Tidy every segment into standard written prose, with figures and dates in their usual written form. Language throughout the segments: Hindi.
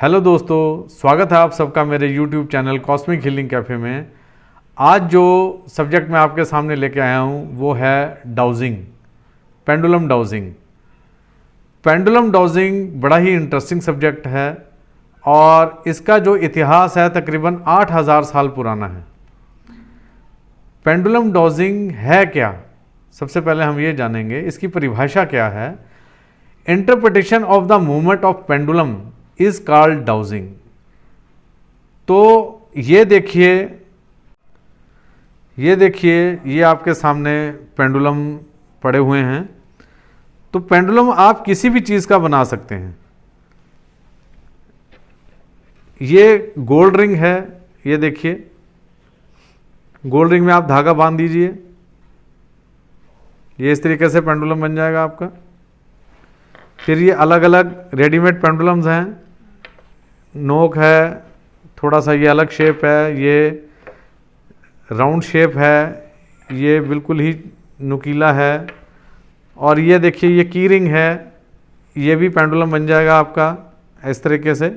हेलो दोस्तों, स्वागत है आप सबका मेरे YouTube channel cosmic healing cafe में। आज जो सब्जेक्ट मैं आपके सामने लेके आया हूँ वो है dowsing, pendulum dowsing. Pendulum dowsing बड़ा ही इंटरेस्टिंग सब्जेक्ट है और इसका जो इतिहास है तकरीबन 8000 साल पुराना है। पेंडुलम डाउजिंग है क्या, सबसे पहले हम ये जानेंगे इसकी परिभाषा क्या है। Interpretation of the movement of pendulum is called dowsing. तो ये देखिए ये आपके सामने पेंडुलम पड़े हुए हैं। तो पेंडुलम आप किसी भी चीज़ का बना सकते हैं। ये गोल्ड रिंग है, ये देखिए गोल्ड रिंग में आप धागा बांध दीजिए, ये इस तरीके से पेंडुलम बन जाएगा आपका। फिर ये अलग अलग रेडीमेड पेंडुलम्स हैं, नोक है, थोड़ा सा ये अलग शेप है, ये राउंड शेप है, ये बिल्कुल ही नुकीला है, और ये देखिए ये की रिंग है, ये भी पेंडुलम बन जाएगा आपका इस तरीके से।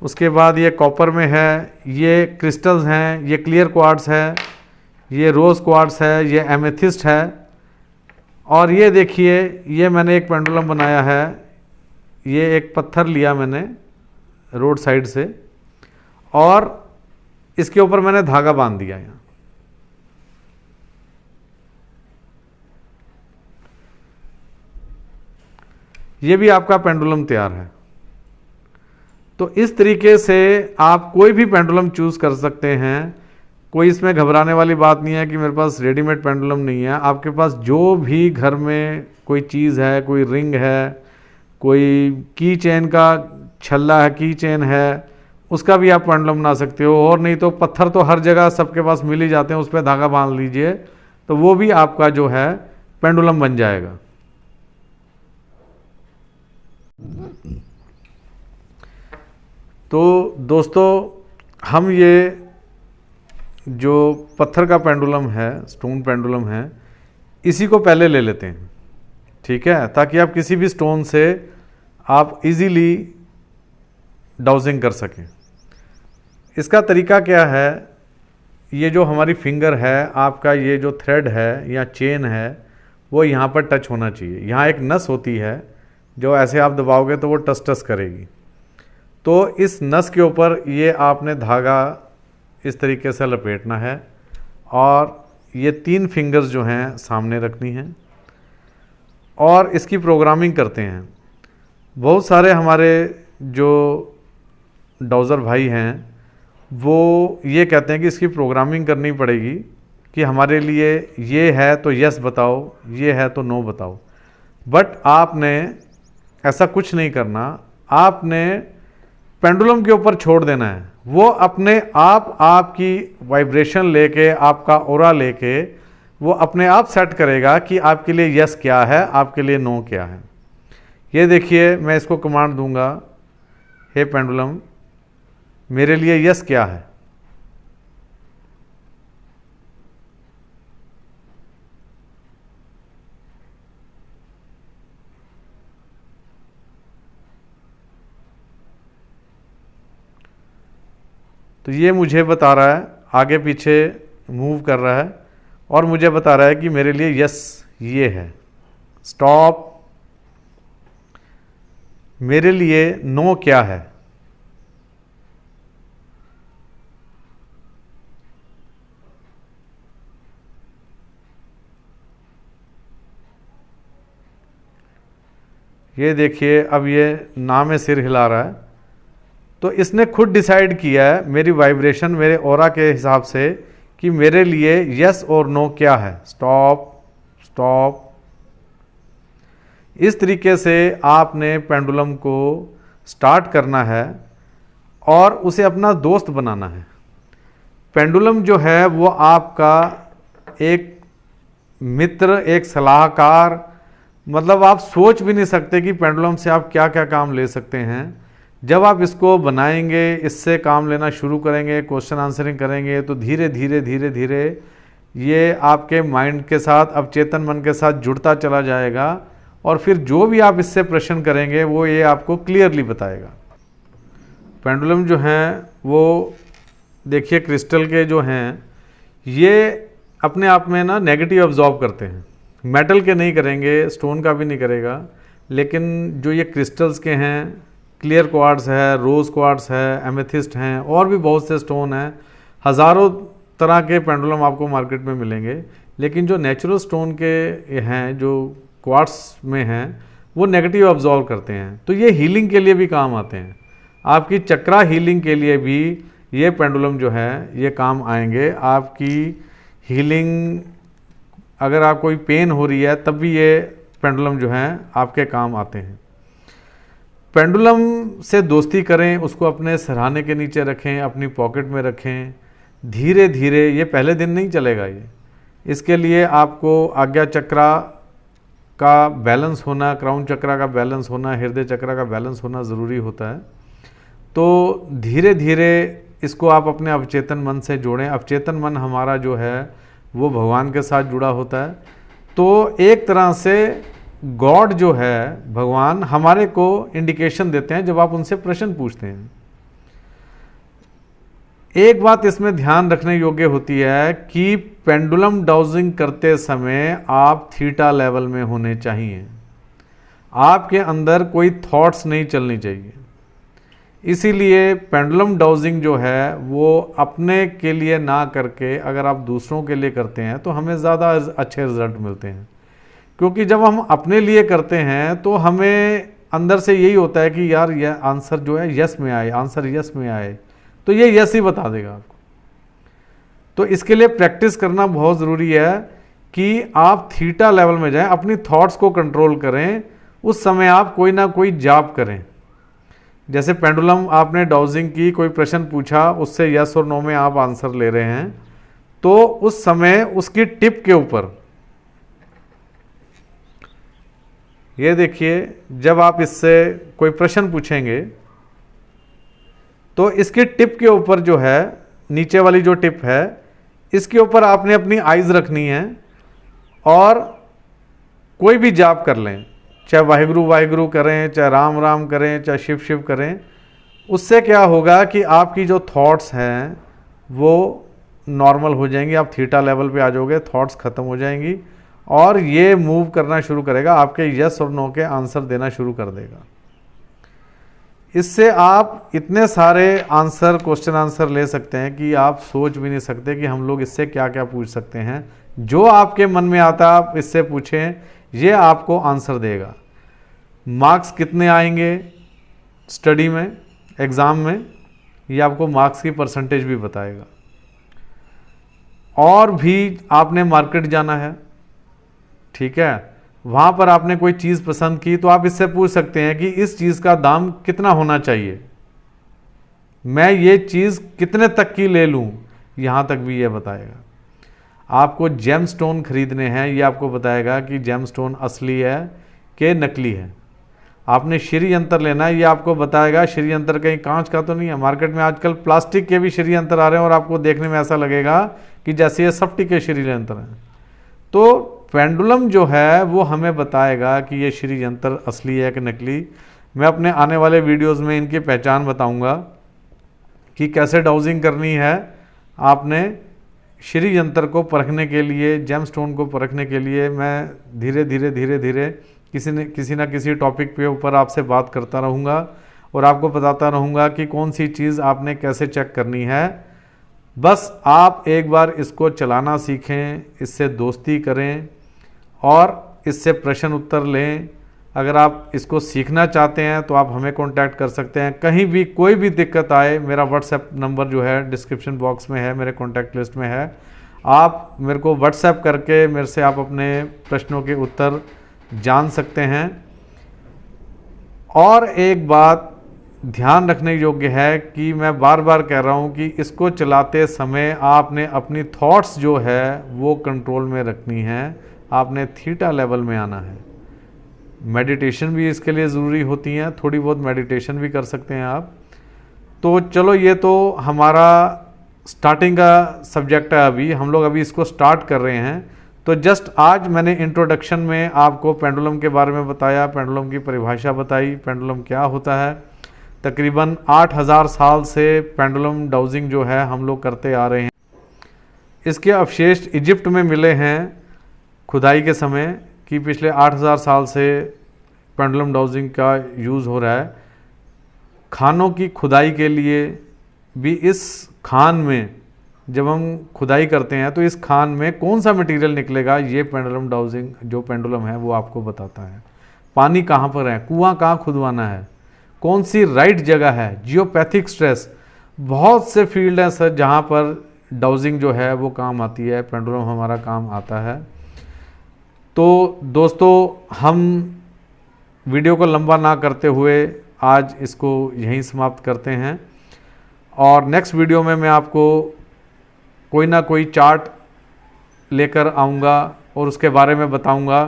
उसके बाद ये कॉपर में है, ये क्रिस्टल्स हैं, ये क्लियर क्वार्ट्ज है, ये रोज़ क्वार्ट्ज है, ये एमेथिस्ट है। और ये देखिए ये मैंने एक पेंडुलम बनाया है, ये एक पत्थर लिया मैंने रोड साइड से और इसके ऊपर मैंने धागा बांध दिया यहाँ। ये भी आपका पेंडुलम तैयार है। तो इस तरीके से आप कोई भी पेंडुलम चूज कर सकते हैं। कोई इसमें घबराने वाली बात नहीं है कि मेरे पास रेडीमेड पेंडुलम नहीं है। आपके पास जो भी घर में कोई चीज़ है, कोई रिंग है, कोई की चेन का छल्ला है, की चेन है, उसका भी आप पेंडुलम बना सकते हो। और नहीं तो पत्थर तो हर जगह सबके पास मिल ही जाते हैं, उस पर धागा बांध लीजिए तो वो भी आपका जो है पेंडुलम बन जाएगा। तो दोस्तों, हम ये जो पत्थर का पेंडुलम है, स्टोन पेंडुलम है, इसी को पहले ले लेते हैं, ठीक है, ताकि आप किसी भी स्टोन से आप इजीली डाउजिंग कर सकें। इसका तरीका क्या है, ये जो हमारी फिंगर है, आपका ये जो थ्रेड है या चेन है वो यहाँ पर टच होना चाहिए। यहाँ एक नस होती है जो ऐसे आप दबाओगे तो वो टस टस करेगी। तो इस नस के ऊपर ये आपने धागा इस तरीके से लपेटना है और ये 3 फिंगर्स जो हैं सामने रखनी हैं और इसकी प्रोग्रामिंग करते हैं। बहुत सारे हमारे जो डाउज़र भाई हैं वो ये कहते हैं कि इसकी प्रोग्रामिंग करनी पड़ेगी कि हमारे लिए ये है तो यस बताओ, ये है तो नो बताओ। बट आपने ऐसा कुछ नहीं करना। आपने पेंडुलम के ऊपर छोड़ देना है। वो अपने आप आपकी वाइब्रेशन लेके, आपका ऑरा लेके वो अपने आप सेट करेगा कि आपके लिए यस क्या है, आपके लिए नो क्या है। ये देखिए मैं इसको कमांड दूंगा, हे पेंडुलम मेरे लिए यस क्या है। तो ये मुझे बता रहा है, आगे पीछे मूव कर रहा है और मुझे बता रहा है कि मेरे लिए यस ये है। स्टॉप, मेरे लिए नो क्या है। ये देखिए अब ये ना में सिर हिला रहा है। तो इसने खुद डिसाइड किया है मेरी वाइब्रेशन, मेरे ऑरा के हिसाब से कि मेरे लिए यस और नो क्या है। Stop stop. इस तरीके से आपने पेंडुलम को स्टार्ट करना है और उसे अपना दोस्त बनाना है। पेंडुलम जो है वो आपका एक मित्र, एक सलाहकार, मतलब आप सोच भी नहीं सकते कि पेंडुलम से आप क्या क्या काम ले सकते हैं। जब आप इसको बनाएंगे, इससे काम लेना शुरू करेंगे, क्वेश्चन आंसरिंग करेंगे, तो धीरे धीरे धीरे धीरे ये आपके माइंड के साथ, अब चेतन मन के साथ जुड़ता चला जाएगा और फिर जो भी आप इससे प्रश्न करेंगे वो ये आपको क्लियरली बताएगा। पेंडुलम जो हैं वो देखिए क्रिस्टल के जो हैं ये अपने आप में ना नेगेटिव अब्जॉर्ब करते हैं, मेटल के नहीं करेंगे, स्टोन का भी नहीं करेगा, लेकिन जो ये क्रिस्टल्स के हैं, क्लियर क्वार्ट्ज है, रोज़ क्वार्ट्ज है, एमेथिस्ट हैं, और भी बहुत से स्टोन हैं, हज़ारों तरह के पेंडुलम आपको मार्केट में मिलेंगे, लेकिन जो नेचुरल स्टोन के हैं, जो क्वार्ट्स में हैं, वो नेगेटिव अब्जॉर्व करते हैं, तो ये हीलिंग के लिए भी काम आते हैं। आपकी चक्रा हीलिंग के लिए भी ये पेंडुलम जो है ये काम आएंगे। आपकी हीलिंग, अगर आप कोई पेन हो रही है तब भी ये पेंडुलम जो हैं आपके काम आते हैं। पेंडुलम से दोस्ती करें, उसको अपने सराहने के नीचे रखें, अपनी पॉकेट में रखें। धीरे धीरे, ये पहले दिन नहीं चलेगा ये, इसके लिए आपको आज्ञा चक्रा का बैलेंस होना, क्राउन चक्रा का बैलेंस होना, हृदय चक्रा का बैलेंस होना ज़रूरी होता है। तो धीरे धीरे इसको आप अपने अवचेतन मन से जोड़ें। अवचेतन मन हमारा जो है वो भगवान के साथ जुड़ा होता है। तो एक तरह से गॉड जो है, भगवान हमारे को इंडिकेशन देते हैं जब आप उनसे प्रश्न पूछते हैं। एक बात इसमें ध्यान रखने योग्य होती है कि पेंडुलम डाउजिंग करते समय आप थीटा लेवल में होने चाहिए, आपके अंदर कोई थॉट्स नहीं चलनी चाहिए। इसीलिए पेंडुलम डाउजिंग जो है वो अपने के लिए ना करके अगर आप दूसरों के लिए करते हैं तो हमें ज़्यादा अच्छे रिजल्ट मिलते हैं। क्योंकि जब हम अपने लिए करते हैं तो हमें अंदर से यही होता है कि यार यह आंसर जो है यस में आए, आंसर यस में आए, तो ये यस ही बता देगा आपको। तो इसके लिए प्रैक्टिस करना बहुत ज़रूरी है कि आप थीटा लेवल में जाएं, अपनी थॉट्स को कंट्रोल करें। उस समय आप कोई ना कोई जाप करें। जैसे पेंडुलम आपने डाउजिंग की, कोई प्रश्न पूछा, उससे यस और नो में आप आंसर ले रहे हैं, तो उस समय उसकी टिप के ऊपर, ये देखिए जब आप इससे कोई प्रश्न पूछेंगे तो इसकी टिप के ऊपर जो है, नीचे वाली जो टिप है, इसके ऊपर आपने अपनी आइज रखनी है और कोई भी जाप कर लें, चाहे वाहिगुरु वाहिगुरु करें, चाहे राम राम करें, चाहे शिव शिव करें। उससे क्या होगा कि आपकी जो थॉट्स हैं वो नॉर्मल हो जाएंगी, आप थीटा लेवल पे आ जाओगे, थॉट्स ख़त्म हो जाएंगी और ये मूव करना शुरू करेगा, आपके यस और नो के आंसर देना शुरू कर देगा। इससे आप इतने सारे आंसर, क्वेश्चन आंसर ले सकते हैं कि आप सोच भी नहीं सकते कि हम लोग इससे क्या क्या पूछ सकते हैं। जो आपके मन में आता है आप इससे पूछें, ये आपको आंसर देगा। मार्क्स कितने आएंगे स्टडी में, एग्ज़ाम में, ये आपको मार्क्स की परसेंटेज भी बताएगा। और भी आपने मार्केट जाना है, ठीक है, वहाँ पर आपने कोई चीज़ पसंद की, तो आप इससे पूछ सकते हैं कि इस चीज़ का दाम कितना होना चाहिए, मैं ये चीज़ कितने तक की ले लूँ, यहाँ तक भी ये बताएगा। आपको जेम स्टोन खरीदने हैं, ये आपको बताएगा कि जेम स्टोन असली है कि नकली है। आपने श्री यंत्र लेना है, ये आपको बताएगा श्री यंत्र कहीं कांच का तो नहीं है। मार्केट में आजकल प्लास्टिक के भी श्री यंत्र आ रहे हैं और आपको देखने में ऐसा लगेगा कि जैसे ये सफ्टी के श्री यंत्र हैं। तो पेंडुलम जो है वो हमें बताएगा कि ये श्री यंत्र असली है कि नकली। मैं अपने आने वाले वीडियोज़ में इनकी पहचान बताऊँगा कि कैसे डाउजिंग करनी है। आपने श्री यंत्र को परखने के लिए, जेम स्टोन को परखने के लिए मैं धीरे धीरे किसी ना किसी टॉपिक पे ऊपर आपसे बात करता रहूँगा और आपको बताता रहूँगा कि कौन सी चीज़ आपने कैसे चेक करनी है। बस आप एक बार इसको चलाना सीखें, इससे दोस्ती करें और इससे प्रश्न उत्तर लें। अगर आप इसको सीखना चाहते हैं तो आप हमें कांटेक्ट कर सकते हैं। कहीं भी कोई भी दिक्कत आए, मेरा व्हाट्सएप नंबर जो है डिस्क्रिप्शन बॉक्स में है, मेरे कॉन्टैक्ट लिस्ट में है। आप मेरे को व्हाट्सएप करके मेरे से आप अपने प्रश्नों के उत्तर जान सकते हैं। और एक बात ध्यान रखने योग्य है कि मैं बार बार कह रहा हूँ कि इसको चलाते समय आपने अपनी थॉट्स जो है वो कंट्रोल में रखनी है, आपने थीटा लेवल में आना है। मेडिटेशन भी इसके लिए ज़रूरी होती हैं, थोड़ी बहुत मेडिटेशन भी कर सकते हैं आप। तो चलो, ये तो हमारा स्टार्टिंग का सब्जेक्ट है, अभी हम लोग इसको स्टार्ट कर रहे हैं। तो जस्ट आज मैंने इंट्रोडक्शन में आपको पेंडुलम के बारे में बताया, पेंडुलम की परिभाषा बताई, पेंडुलम क्या होता है। तकरीबन 8000 साल से पेंडुलम डाउजिंग जो है हम लोग करते आ रहे हैं। इसके अवशेष इजिप्ट में मिले हैं खुदाई के समय कि पिछले 8000 साल से पेंडुलम डाउजिंग का यूज़ हो रहा है। खानों की खुदाई के लिए भी इस खान में जब हम खुदाई करते हैं तो इस खान में कौन सा मटेरियल निकलेगा, ये पेंडुलम डाउजिंग जो पेंडुलम है वो आपको बताता है। पानी कहाँ पर है, कुआं कहाँ खुदवाना है, कौन सी राइट जगह है, जियोपैथिक स्ट्रेस, बहुत से फील्ड हैं सर जहाँ पर डाउजिंग जो है वो काम आती है, पेंडुलम हमारा काम आता है। तो दोस्तों हम वीडियो को लंबा ना करते हुए आज इसको यहीं समाप्त करते हैं और नेक्स्ट वीडियो में मैं आपको कोई ना कोई चार्ट लेकर आऊँगा और उसके बारे में बताऊँगा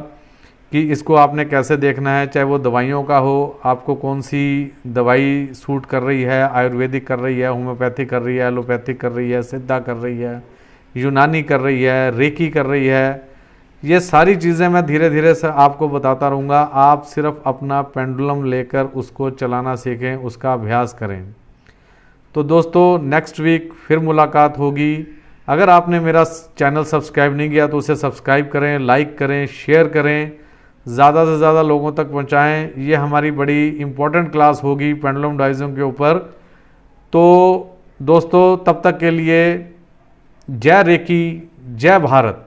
कि इसको आपने कैसे देखना है, चाहे वो दवाइयों का हो, आपको कौन सी दवाई सूट कर रही है, आयुर्वेदिक कर रही है, होम्योपैथिक कर रही है, एलोपैथिक कर रही है, सिद्धा कर रही है, यूनानी कर रही है, रेकी कर रही है। ये सारी चीज़ें मैं धीरे धीरे से आपको बताता रहूँगा। आप सिर्फ अपना पेंडुलम लेकर उसको चलाना सीखें, उसका अभ्यास करें। तो दोस्तों नेक्स्ट वीक फिर मुलाकात होगी। अगर आपने मेरा चैनल सब्सक्राइब नहीं किया तो उसे सब्सक्राइब करें, लाइक करें, शेयर करें, ज़्यादा से ज़्यादा लोगों तक पहुँचाएँ। ये हमारी बड़ी इम्पोर्टेंट क्लास होगी पेंडुलम डाउजिंग के ऊपर। तो दोस्तों तब तक के लिए जय रेकी, जय भारत।